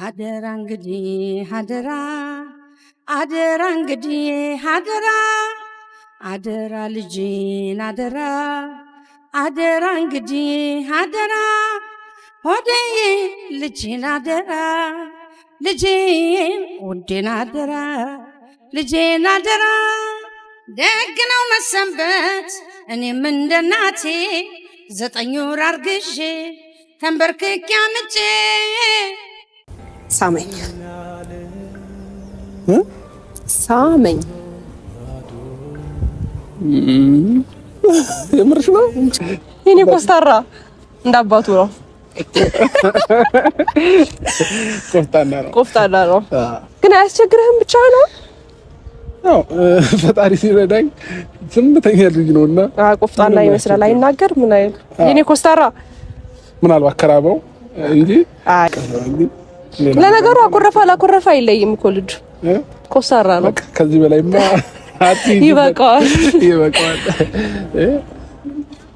አደራ እንግዲህ አደራ አደራ እንግዲህ አደራ አደራ ልጄን አደራ አደራ እንግዲህ አደራ ሆዴ ልጄን አደራ ልጄን ውዴን አደራ ልጄን አደራ ደግ ነው መሰንበት እኔም እንደ እናቴ 9 ወር አርግዤ ተንበርክኬ አምጬ ሳመኝ ሳመኝ የምርሽ ነው የኔ ኮስታራ እንዳባቱ ነው። ኮፍታና ነው ግን አያስቸግርህም? ብቻ ነው አዎ ፈጣሪ ሲረዳኝ ዝምተኛ ልጅ ነውና ኮፍታና ይመስላል። አይናገር ምን አይል የኔ ኮስታራ ምናልባት ከራበው እንጂ ለነገሩ አኮረፈ አይለይም እኮ ልጅ ኮስታራ ነው። ከዚህ በላይማ ይበቃዋል።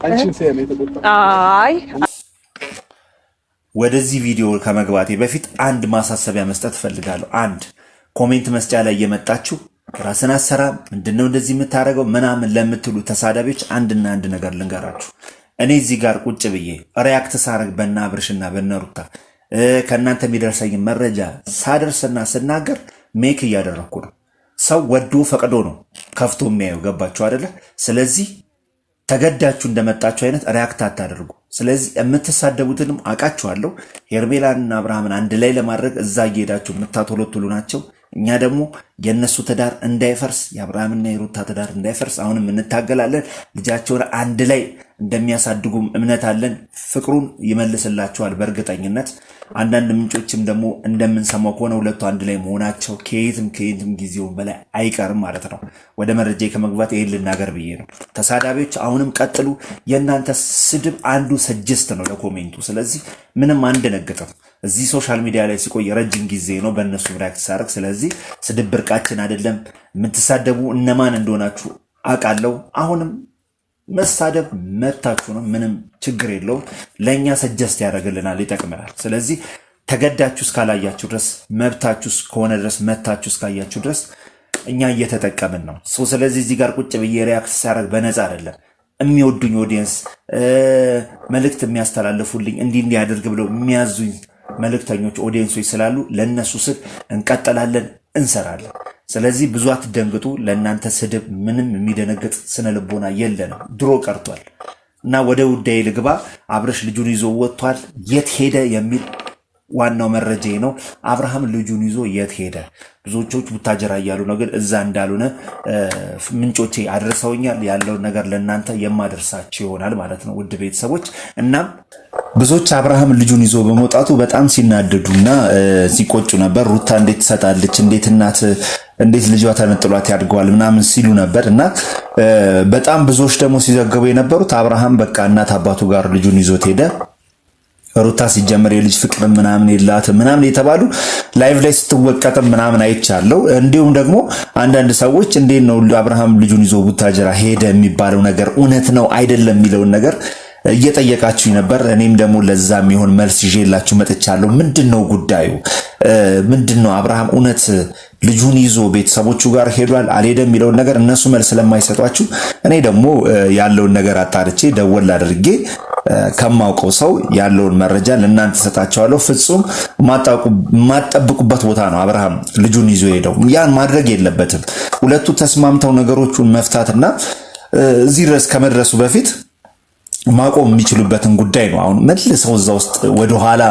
አንቺን ሲያለ ተቆጣ። አይ ወደዚህ ቪዲዮ ከመግባቴ በፊት አንድ ማሳሰቢያ መስጠት ፈልጋለሁ። አንድ ኮሜንት መስጫ ላይ የመጣችሁ ራስን አሰራ ምንድነው እንደዚህ የምታደርገው ምናምን ለምትሉ ተሳዳቢዎች አንድና አንድ ነገር ልንገራችሁ። እኔ እዚህ ጋር ቁጭ ብዬ ሪያክት ሳረግ በእነ አብርሽና በእነ ሩታ ከእናንተ የሚደርሰኝ መረጃ ሳደርስና ስናገር ሜክ እያደረኩ ነው። ሰው ወዶ ፈቅዶ ነው ከፍቶ የሚያየው። ገባችሁ አይደለ? ስለዚህ ተገዳችሁ እንደመጣችሁ አይነት ሪያክት አታደርጉ። ስለዚህ የምትሳደቡትንም አውቃችኋለሁ። ሄርሜላንና አብርሃምን አንድ ላይ ለማድረግ እዛ እየሄዳችሁ የምታቶሎትሉ ናቸው። እኛ ደግሞ የነሱ ትዳር እንዳይፈርስ የአብርሃምና የሩታ ትዳር እንዳይፈርስ አሁንም እንታገላለን። ልጃቸውን አንድ ላይ እንደሚያሳድጉም እምነት አለን። ፍቅሩን ይመልስላቸዋል በእርግጠኝነት። አንዳንድ ምንጮችም ደግሞ እንደምንሰማው ከሆነ ሁለቱ አንድ ላይ መሆናቸው ከየትም ጊዜውን በላይ አይቀርም ማለት ነው። ወደ መረጃ ከመግባት ይሄን ልናገር ብዬ ነው። ተሳዳቢዎች አሁንም ቀጥሉ። የእናንተ ስድብ አንዱ ሰጀስት ነው ለኮሜንቱ። ስለዚህ ምንም አንደነግጥም። እዚህ ሶሻል ሚዲያ ላይ ሲቆይ ረጅም ጊዜ ነው በእነሱ ሪያክት ሳደርግ። ስለዚህ ስድብ ብርቃችን አይደለም። የምትሳደቡ እነማን እንደሆናችሁ አውቃለሁ። አሁንም መሳደብ መብታችሁ ነው፣ ምንም ችግር የለውም። ለእኛ ሰጀስት ያደርግልናል፣ ይጠቅመናል። ስለዚህ ተገዳችሁ እስካላያችሁ ድረስ መብታችሁ እስከሆነ ድረስ መታችሁ እስካያችሁ ድረስ እኛ እየተጠቀምን ነው። ስለዚህ እዚህ ጋር ቁጭ ብዬ ሪያክት ሳደርግ በነፃ አይደለም። የሚወዱኝ ኦዲየንስ መልእክት የሚያስተላልፉልኝ እንዲህ ያድርግ ብለው የሚያዙኝ መልእክተኞች ኦዲየንሶች ስላሉ ለነሱ ስል እንቀጥላለን፣ እንሰራለን። ስለዚህ ብዙ አትደንግጡ። ለእናንተ ስድብ ምንም የሚደነግጥ ስነ ልቦና የለንም፣ ድሮ ቀርቷል። እና ወደ ጉዳይ ልግባ። አብርሽ ልጁን ይዞ ወጥቷል። የት ሄደ የሚል ዋናው መረጃ ነው። አብርሃም ልጁን ይዞ የት ሄደ? ብዙዎቹ ቡታጀራ እያሉ ነው፣ ግን እዛ እንዳልሆነ ምንጮቼ አድርሰውኛል። ያለውን ነገር ለእናንተ የማደርሳችሁ ይሆናል ማለት ነው ውድ ቤተሰቦች። እናም ብዙዎች አብርሃም ልጁን ይዞ በመውጣቱ በጣም ሲናደዱና ሲቆጩ ነበር። ሩታ እንዴት ትሰጣለች? እንዴት ልጇ ተነጥሏት ያድገዋል ምናምን ሲሉ ነበር። እና በጣም ብዙዎች ደግሞ ሲዘገቡ የነበሩት አብርሃም በቃ እናት አባቱ ጋር ልጁን ይዞት ሄደ፣ ሩታ ሲጀመር የልጅ ፍቅር ምናምን የላትም ምናምን የተባሉ ላይቭ ላይ ስትወቀጥም ምናምን አይቻለው። እንዲሁም ደግሞ አንዳንድ ሰዎች እንዴት ነው አብርሃም ልጁን ይዞ ቡታጀራ ሄደ የሚባለው ነገር እውነት ነው አይደለም የሚለውን ነገር እየጠየቃችሁ ነበር። እኔም ደግሞ ለዛ የሚሆን መልስ ይዤላችሁ መጥቻለሁ። ምንድነው ጉዳዩ? ምንድነው አብርሃም እውነት ልጁን ይዞ ቤተሰቦቹ ጋር ሄዷል አልሄደም የሚለውን ነገር እነሱ መልስ ስለማይሰጧችሁ እኔ ደግሞ ያለውን ነገር አጣርቼ ደወል አድርጌ ከማውቀው ሰው ያለውን መረጃ ለእናንተ ሰጣቸዋለሁ። ፍጹም ማጠብቁበት ቦታ ነው አብርሃም ልጁን ይዞ ሄደው። ያን ማድረግ የለበትም። ሁለቱ ተስማምተው ነገሮቹን መፍታትና እዚህ ድረስ ከመድረሱ በፊት ማቆም የሚችሉበትን ጉዳይ ነው። አሁን መልሰው እዛ ውስጥ ወደኋላ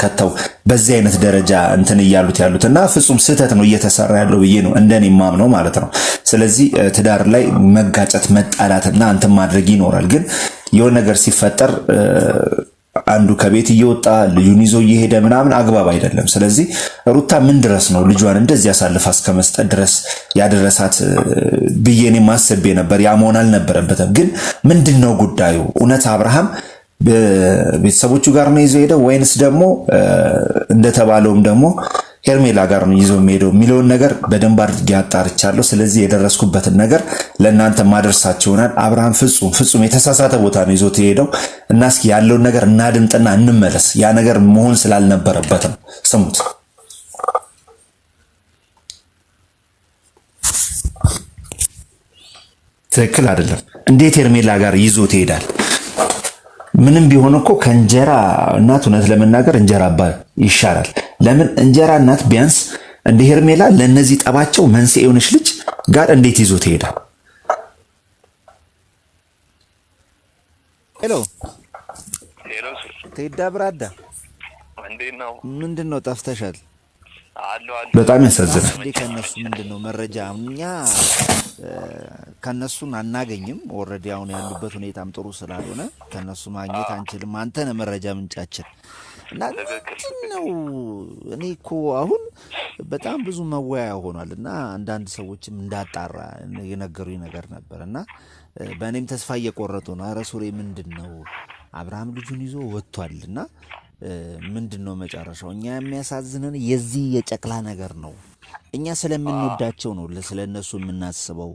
ከተው በዚህ አይነት ደረጃ እንትን እያሉት ያሉትና ፍጹም ስህተት ነው እየተሰራ ያለው ብዬ ነው እንደኔ ማምነው ማለት ነው። ስለዚህ ትዳር ላይ መጋጨት መጣላትና እንትን ማድረግ ይኖራል። ግን የሆነ ነገር ሲፈጠር አንዱ ከቤት እየወጣ ልጁን ይዞ እየሄደ ምናምን አግባብ አይደለም። ስለዚህ ሩታ ምን ድረስ ነው ልጇን እንደዚህ ያሳልፋ እስከመስጠት ድረስ ያደረሳት ብዬ እኔ ማሰቤ ነበር። ያ መሆን አልነበረበትም። ግን ምንድነው ጉዳዩ? እውነት አብርሃም ቤተሰቦቹ ጋር ነው ይዞ ሄደው ወይንስ ደግሞ እንደተባለውም ደግሞ ሄርሜላ ጋር ነው ይዞ የሚሄደው የሚለውን ነገር በደንብ አድርጌ አጣርቻለሁ። ስለዚህ የደረስኩበትን ነገር ለእናንተ ማድረሳችሁ ይሆናል። አብርሃም ፍጹም የተሳሳተ ቦታ ነው ይዞት የሄደው እና እስኪ ያለውን ነገር እናድምጥና እንመለስ። ያ ነገር መሆን ስላልነበረበት ነው። ስሙት። ትክክል አይደለም። እንዴት ሄርሜላ ጋር ይዞ ትሄዳል? ምንም ቢሆን እኮ ከእንጀራ እናት እውነት ለመናገር እንጀራ አባ ይሻላል። ለምን እንጀራ እናት ቢያንስ እንደ ሄርሜላ ለነዚህ ጠባቸው መንስኤ የሆነች ልጅ ጋር እንዴት ይዞ ትሄዳል? ሄሎ ቴዳ ብራዳ እንዴት ነው? ምንድነው ጠፍተሻል? አሎ በጣም ያሳዝናል። እንዴ ከነሱ ምንድነው መረጃ? እኛ ከነሱን አናገኝም። ኦልሬዲ አሁን ያሉበት ሁኔታም ጥሩ ስላልሆነ ከነሱ ማግኘት አንችልም። አንተ ነህ መረጃ ምንጫችን እና ምንድነው? እኔ እኮ አሁን በጣም ብዙ መወያያ ሆኗል እና አንዳንድ ሰዎችም እንዳጣራ የነገሩኝ ነገር ነበር እና በእኔም ተስፋ እየቆረጡ ነው። ኧረ ሱሬ ምንድነው አብርሃም ልጁን ይዞ ወጥቷል እና ምንድነው መጨረሻው? እኛ የሚያሳዝነን የዚህ የጨቅላ ነገር ነው። እኛ ስለምንወዳቸው ነው ስለነሱ የምናስበው።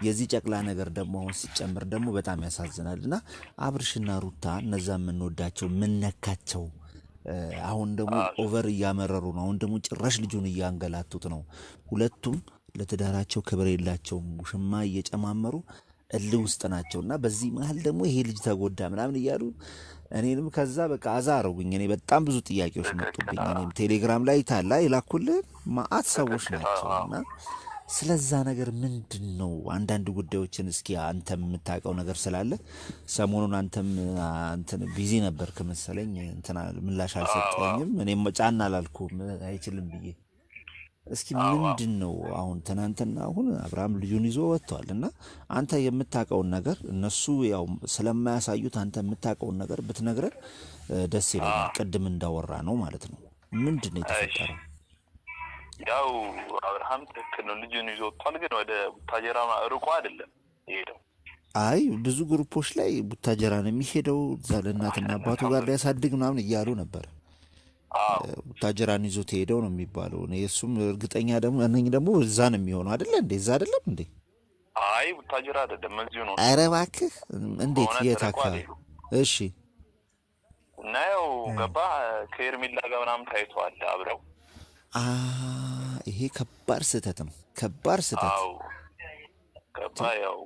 የዚህ ጨቅላ ነገር ደግሞ አሁን ሲጨምር ደግሞ በጣም ያሳዝናል እና አብርሽና ሩታ እነዛ የምንወዳቸው ምንነካቸው አሁን ደግሞ ኦቨር እያመረሩ ነው። አሁን ደግሞ ጭራሽ ልጁን እያንገላቱት ነው። ሁለቱም ለትዳራቸው ክብር የላቸውም። ውሽማ እየጨማመሩ እልህ ውስጥ ናቸውና በዚህ መሀል ደግሞ ይሄ ልጅ ተጎዳ ምናምን እያሉ እኔንም ከዛ በቃ አዛ አረጉኝ። እኔ በጣም ብዙ ጥያቄዎች መጡብኝ። እኔም ቴሌግራም ላይ ታላ ይላኩልህ ማአት ሰዎች ናቸውና ስለዛ ነገር ምንድነው? አንዳንድ ጉዳዮችን እስኪ አንተም የምታውቀው ነገር ስላለ ሰሞኑን አንተም ቢዚ ነበርክ መሰለኝ እንትና ምላሽ አልሰጠኝም። እኔም ጫና አላልኩም አይችልም ብዬ እስኪ ምንድነው አሁን ትናንትና አሁን አብርሃም ልጁን ይዞ ወጥቷል እና አንተ የምታውቀውን ነገር እነሱ ያው ስለማያሳዩት አንተ የምታውቀውን ነገር ብትነግረን ደስ ይለኛል። ቅድም እንዳወራ ነው ማለት ነው። ምንድነው የተፈጠረው? ያው አብርሃም ትክክል ነው፣ ልጁን ይዞ ወጥቷል። ግን ወደ ቡታጀራ ርቆ አይደለም የሄደው። አይ ብዙ ግሩፖች ላይ ቡታጀራ ነው የሚሄደው፣ እዛ ለእናትና አባቱ ጋር ሊያሳድግ ምናምን እያሉ ነበር። ቡታጀራን ይዞ ትሄደው ነው የሚባለው። እሱም እርግጠኛ ደግሞ እነኝ ደግሞ እዛ ነው የሚሆነው አይደለ እንዴ? እዛ አይደለም እንዴ? አይ ቡታጀራ አይደለም እዚሁ ነው። ኧረ እባክህ እንዴት የት አካባቢ? እሺ እና ያው ገባ ከሄርሜላ ጋር ምናምን ታይተዋል አብረው። ይሄ ከባድ ስህተት ነው፣ ከባድ ስህተት። አዎ ገባ ያው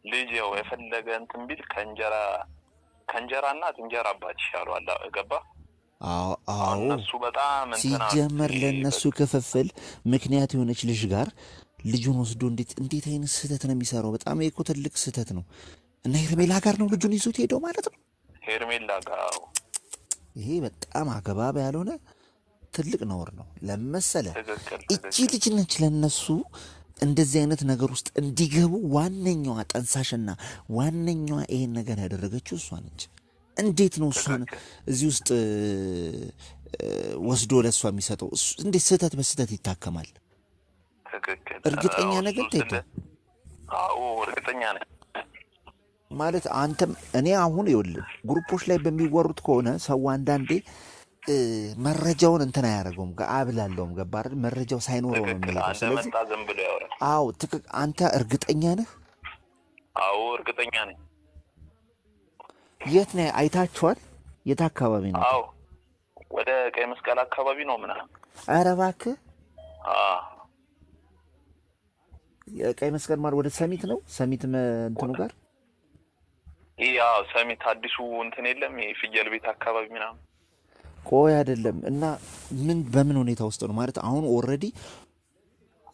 ልጅ ያው የፈለገ እንትን ቢል ከእንጀራ እናት እንጀራ አባት ይሻላል። ገባ አዎ እነሱ በጣም ሲጀመር ለነሱ ክፍፍል ምክንያት የሆነች ልጅ ጋር ልጁን ወስዶ እንዴት አይነት ስህተት ነው የሚሰራው? በጣም እኮ ትልቅ ስህተት ነው። እና ሄርሜላ ጋር ነው ልጁን ይዞት ሄደው ማለት ነው። ሄርሜላ ጋር ይሄ በጣም አገባብ ያልሆነ ትልቅ ነውር ነው። ለመሰለ እቺ ልጅ ነች ለነሱ እንደዚህ አይነት ነገር ውስጥ እንዲገቡ ዋነኛዋ ጠንሳሽና ዋነኛዋ ይሄን ነገር ያደረገችው እሷ ነች። እንዴት ነው እሷን እዚህ ውስጥ ወስዶ ለሷ የሚሰጠው? እንዴት ስህተት በስህተት ይታከማል? እርግጠኛ ነገር ተይቶ? አዎ እርግጠኛ ነኝ ማለት አንተም እኔ አሁን ይኸውልህ ግሩፖች ላይ በሚወሩት ከሆነ ሰው አንዳንዴ መረጃውን እንትን አያደርገውም አብላለውም። ገባ አይደል? መረጃው ሳይኖረው ነው የሚሄደው። ስለዚህ አዎ አንተ እርግጠኛ ነህ? አዎ እርግጠኛ ነኝ። የት ነው አይታችኋል? የት አካባቢ ነው? አዎ ወደ ቀይ መስቀል አካባቢ ነው ምናምን። ኧረ እባክህ የቀይ መስቀል ማለት ወደ ሰሚት ነው። ሰሚት እንትኑ ጋር ያው ሰሚት አዲሱ እንትን የለም የፍየል ቤት አካባቢ ምናምን። ቆይ አይደለም። እና በምን ሁኔታ ውስጥ ነው ማለት አሁን ኦልሬዲ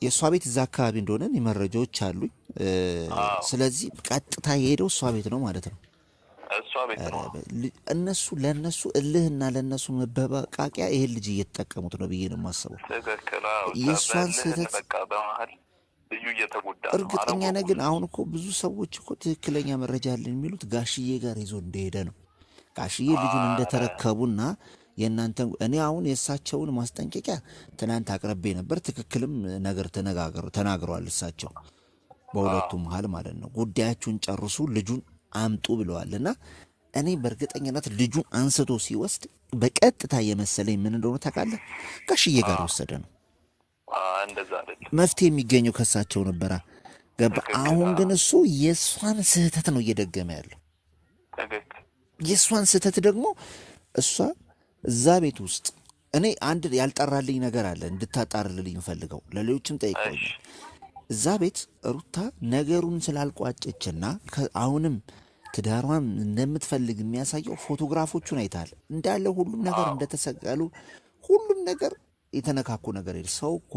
የእሷ ቤት እዛ አካባቢ እንደሆነ መረጃዎች አሉኝ። ስለዚህ ቀጥታ የሄደው እሷ ቤት ነው ማለት ነው። እሷ ቤት ነው። እነሱ ለነሱ እልህና ለነሱ መበቃቂያ ይሄን ልጅ እየተጠቀሙት ነው ብዬ ነው የማስበው። ትክክል። የእሷን ስህተት በቃ በመሀል ልዩ እየተጎዳ ነው። እርግጠኛ ነህ? ግን አሁን እኮ ብዙ ሰዎች እኮ ትክክለኛ መረጃ አለን የሚሉት ጋሽዬ ጋር ይዞ እንደሄደ ነው። ጋሽዬ ልጁን እንደተረከቡና የእናንተን እኔ አሁን የእሳቸውን ማስጠንቀቂያ ትናንት አቅርቤ ነበር። ትክክልም ነገር ተናግረዋል እሳቸው በሁለቱ መሀል ማለት ነው። ጉዳያችሁን ጨርሱ፣ ልጁን አምጡ ብለዋልና እኔ በእርግጠኝነት ልጁን አንስቶ ሲወስድ በቀጥታ የመሰለኝ ምን እንደሆነ ታውቃለህ? ጋሽዬ ጋር ወሰደ ነው። እንደዛ አይደል? መፍትሄ የሚገኘው ከሳቸው ነበራ። ገባ? አሁን ግን እሱ የእሷን ስህተት ነው እየደገመ ያለው። የእሷን ስህተት ደግሞ እሷ እዛ ቤት ውስጥ እኔ አንድ ያልጠራልኝ ነገር አለ እንድታጣርልኝ ፈልገው ለሌሎችም ጠይቀውኛል። እዛ ቤት ሩታ ነገሩን ስላልቋጨችና አሁንም ትዳሯን እንደምትፈልግ የሚያሳየው ፎቶግራፎቹን አይታል እንዳለ ሁሉም ነገር እንደተሰቀሉ ሁሉም ነገር የተነካኩ ነገር የለ። ሰው እኮ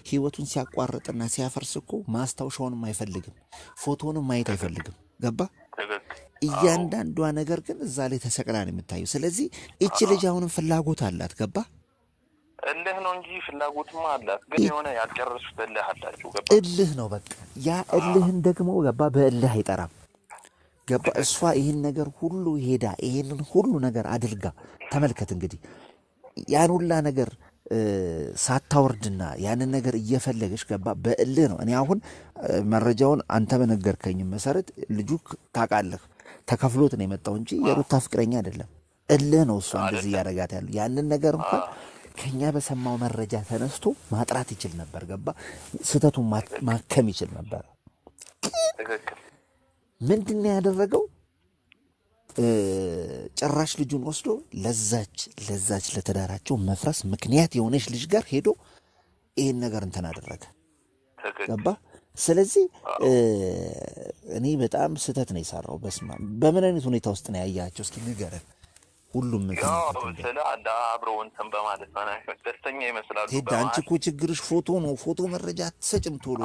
ህይወቱን ሲያቋርጥና ሲያፈርስ እኮ ማስታወሻውንም አይፈልግም፣ ፎቶንም ማየት አይፈልግም። ገባ? እያንዳንዷ ነገር ግን እዛ ላይ ተሰቅላ ነው የምታየው። ስለዚህ እቺ ልጅ አሁንም ፍላጎት አላት። ገባ? እልህ ነው እንጂ ፍላጎትማ አላት፣ ግን የሆነ ያልጨረሱት እልህ አላቸው። ገባ? እልህ ነው በቃ። ያ እልህን ደግሞ ገባ በእልህ አይጠራም። ገባ? እሷ ይህን ነገር ሁሉ ሄዳ ይሄንን ሁሉ ነገር አድርጋ ተመልከት እንግዲህ ያን ሁላ ነገር ሳታወርድና ያንን ነገር እየፈለገች ገባ በእልህ ነው። እኔ አሁን መረጃውን አንተ በነገርከኝ መሰረት ልጁ ታውቃለህ ተከፍሎት ነው የመጣው እንጂ የሩታ ፍቅረኛ አይደለም። እልህ ነው እሷ እንደዚህ እያደረጋት ያለው። ያንን ነገር እንኳን ከኛ በሰማው መረጃ ተነስቶ ማጥራት ይችል ነበር። ገባ? ስህተቱን ማከም ይችል ነበር። ምንድን ነው ያደረገው? ጭራሽ ልጁን ወስዶ ለዛች ለትዳራቸው መፍረስ ምክንያት የሆነች ልጅ ጋር ሄዶ ይህን ነገር እንትን አደረገ። ገባ? ስለዚህ እኔ በጣም ስህተት ነው የሰራው። በስማ በምን አይነት ሁኔታ ውስጥ ነው ያያቸው? እስኪ ንገረን። ሁሉም ስለ አብረው እንትን በማለት ደስተኛ ይመስላሉ። ሄዳ አንቺ እኮ ችግርሽ ፎቶ ነው። ፎቶ መረጃ አትሰጭም ቶሎ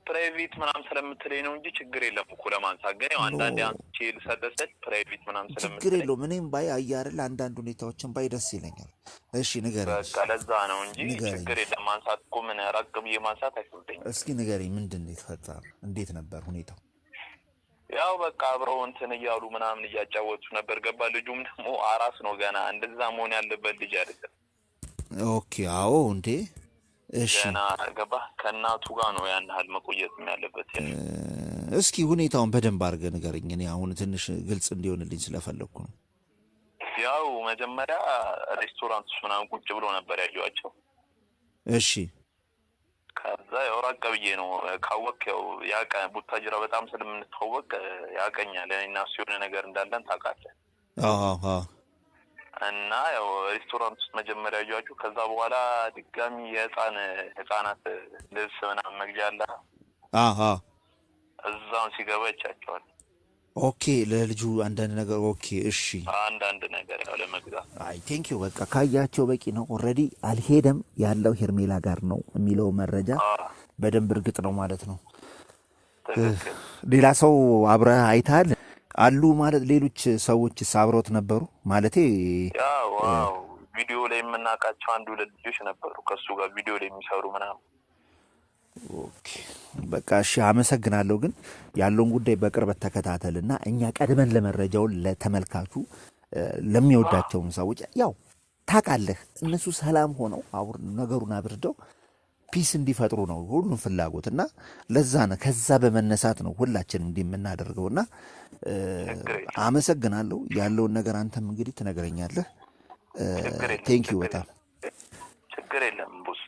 ፕራይቬት ምናምን ስለምትለኝ ነው እንጂ ችግር የለም እኮ ለማንሳት። ግን ያው አንዳንዴ አንቺ ልሰደሰት ፕራይቬት ምናምን ስለምትለኝ ችግር የለውም። እኔም ባይ አያርል አንዳንድ ሁኔታዎችን ባይ ደስ ይለኛል። እሺ ንገረኝ። በቃ ለዛ ነው እንጂ ችግር የለም። ማንሳት እኮ ምን ራቅ ብዬ ማንሳት አይፈልገኝም። እስኪ ንገረኝ፣ ምንድን ነው የተፈጠረው? እንዴት ነበር ሁኔታው? ያው በቃ አብረው እንትን እያሉ ምናምን እያጫወቱ ነበር። ገባ? ልጁም ደግሞ አራስ ነው ገና። እንደዛ መሆን ያለበት ልጅ አይደለም። ኦኬ አዎ እንዴ እሺ ገና ገባ? ከእናቱ ጋር ነው ያን ያህል መቆየት ያለበት። እስኪ ሁኔታውን በደንብ አድርገህ ንገረኝ። እኔ አሁን ትንሽ ግልጽ እንዲሆንልኝ ስለፈለግኩ ነው። ያው መጀመሪያ ሬስቶራንት ውስጥ ምናምን ቁጭ ብሎ ነበር ያየኋቸው። እሺ ከዛ ያው ራቅ ብዬ ነው ካወቅ ያው ያቀ ቡታጅራ በጣም ስለምንተዋወቅ ያቀኛል። እኔና እሱ የሆነ ነገር እንዳለን ታውቃለህ። እና ያው ሬስቶራንት ውስጥ መጀመሪያ ያዩዋችሁ። ከዛ በኋላ ድጋሚ የህፃናት ልብስ ምናምን መግዣ አለ እዛውን ሲገባ ይቻቸዋል። ኦኬ ለልጁ አንዳንድ ነገር ኦኬ እሺ አንዳንድ ነገር ያው ለመግዛት አይ ቴንክ ዩ በቃ ካያቸው በቂ ነው። ኦልሬዲ አልሄደም ያለው ሄርሜላ ጋር ነው የሚለው መረጃ በደንብ እርግጥ ነው ማለት ነው። ሌላ ሰው አብረህ አይተሃል አሉ ማለት ሌሎች ሰዎች አብረውት ነበሩ ማለት? ያው ቪዲዮ ላይ የምናውቃቸው አንድ ሁለት ልጆች ነበሩ ከሱ ጋር ቪዲዮ ላይ የሚሰሩ ምናምን። ኦኬ በቃ እሺ አመሰግናለሁ። ግን ያለውን ጉዳይ በቅርበት ተከታተልና እኛ ቀድመን ለመረጃውን ለተመልካቹ ለሚወዳቸውም ሰዎች ያው ታውቃለህ እነሱ ሰላም ሆነው ነገሩን አብርደው ፒስ እንዲፈጥሩ ነው ሁሉም ፍላጎት እና ለዛ ነው ከዛ በመነሳት ነው ሁላችንም እንዲህ የምናደርገውና አመሰግናለሁ። ያለውን ነገር አንተም እንግዲህ ትነግረኛለህ። ቴንክ ዩ በጣም ችግር የለም ቦስ።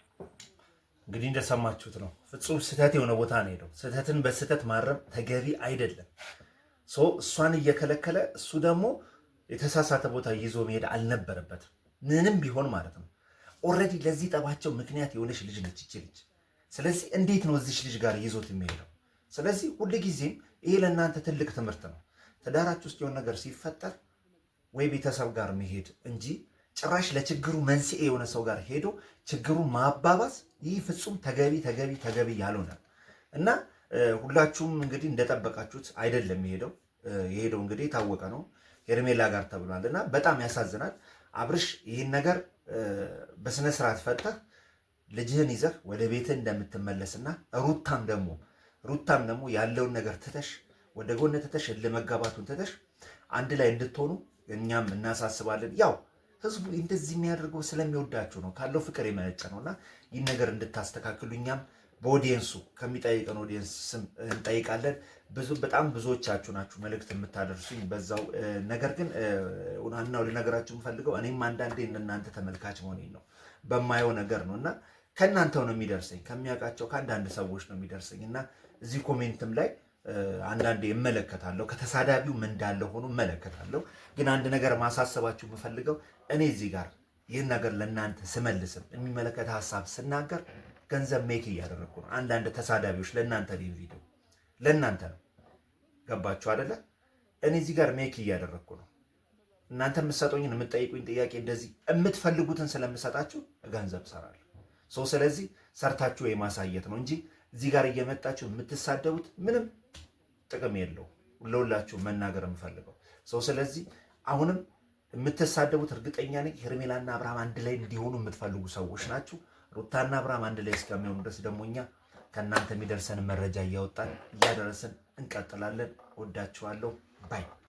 እንግዲህ እንደሰማችሁት ነው። ፍጹም ስህተት የሆነ ቦታ ነው ሄደው። ስህተትን በስህተት ማረም ተገቢ አይደለም። እሷን እየከለከለ እሱ ደግሞ የተሳሳተ ቦታ ይዞ መሄድ አልነበረበትም ምንም ቢሆን ማለት ነው። ኦልሬዲ ለዚህ ጠባቸው ምክንያት የሆነች ልጅ ነች ይቺ ልጅ። ስለዚህ እንዴት ነው እዚች ልጅ ጋር ይዞት የሚሄደው? ስለዚህ ሁልጊዜም ይሄ ለእናንተ ትልቅ ትምህርት ነው። ትዳራችሁ ውስጥ የሆነ ነገር ሲፈጠር ወይ ቤተሰብ ጋር መሄድ እንጂ ጭራሽ ለችግሩ መንስኤ የሆነ ሰው ጋር ሄዶ ችግሩን ማባባስ ይህ ፍጹም ተገቢ ያልሆነ እና ሁላችሁም እንግዲህ እንደጠበቃችሁት አይደለም የሄደው እንግዲህ የታወቀ ነው ሄርሜላ ጋር ተብሏል። እና በጣም ያሳዝናል። አብርሽ ይህን ነገር በስነ ስርዓት ፈተህ ልጅህን ይዘህ ወደ ቤትህ እንደምትመለስና ሩታም ደግሞ ያለውን ነገር ትተሽ ወደ ጎን ትተሽ ለመጋባቱን ትተሽ አንድ ላይ እንድትሆኑ እኛም እናሳስባለን። ያው ህዝቡ እንደዚህ የሚያደርገው ስለሚወዳችሁ ነው፣ ካለው ፍቅር የመነጨ ነውና ይህን ነገር እንድታስተካክሉ እኛም በኦዲየንሱ ከሚጠይቀን ኦዲየንስ ስም እንጠይቃለን። በጣም ብዙዎቻችሁ ናችሁ መልእክት የምታደርሱኝ በዛው። ነገር ግን ዋናው ልነግራችሁ የምፈልገው እኔም አንዳንዴ እናንተ ተመልካች መሆኔን ነው በማየው ነገር ነው እና ከእናንተው ነው የሚደርሰኝ፣ ከሚያውቃቸው ከአንዳንድ ሰዎች ነው የሚደርሰኝ እና እዚህ ኮሜንትም ላይ አንዳንዴ እመለከታለሁ፣ ከተሳዳቢውም እንዳለ ሆኖ እመለከታለሁ። ግን አንድ ነገር ማሳሰባችሁ የምፈልገው እኔ እዚህ ጋር ይህን ነገር ለእናንተ ስመልስም የሚመለከት ሀሳብ ስናገር ገንዘብ ሜክ እያደረግኩ ነው። አንዳንድ ተሳዳቢዎች ለእናንተ ቪዲዮ ለእናንተ ነው። ገባችሁ አይደለ? እኔ እዚህ ጋር ሜክ እያደረግኩ ነው። እናንተ የምትሰጡኝን የምትጠይቁኝ ጥያቄ እንደዚህ የምትፈልጉትን ስለምሰጣችሁ ገንዘብ እሰራለሁ። ስለዚህ ሰርታችሁ የማሳየት ነው እንጂ እዚህ ጋር እየመጣችሁ የምትሳደቡት ምንም ጥቅም የለውም። ለሁላችሁ መናገር የምፈልገው ስለዚህ አሁንም የምትሳደቡት እርግጠኛ ነኝ ሄርሜላና አብርሃም አንድ ላይ እንዲሆኑ የምትፈልጉ ሰዎች ናችሁ። ሩታና አብርሃም አንድ ላይ እስከሚሆኑ ድረስ ደግሞ እኛ ከእናንተ የሚደርሰን መረጃ እያወጣን እያደረስን እንቀጥላለን። ወዳችኋለሁ ባይ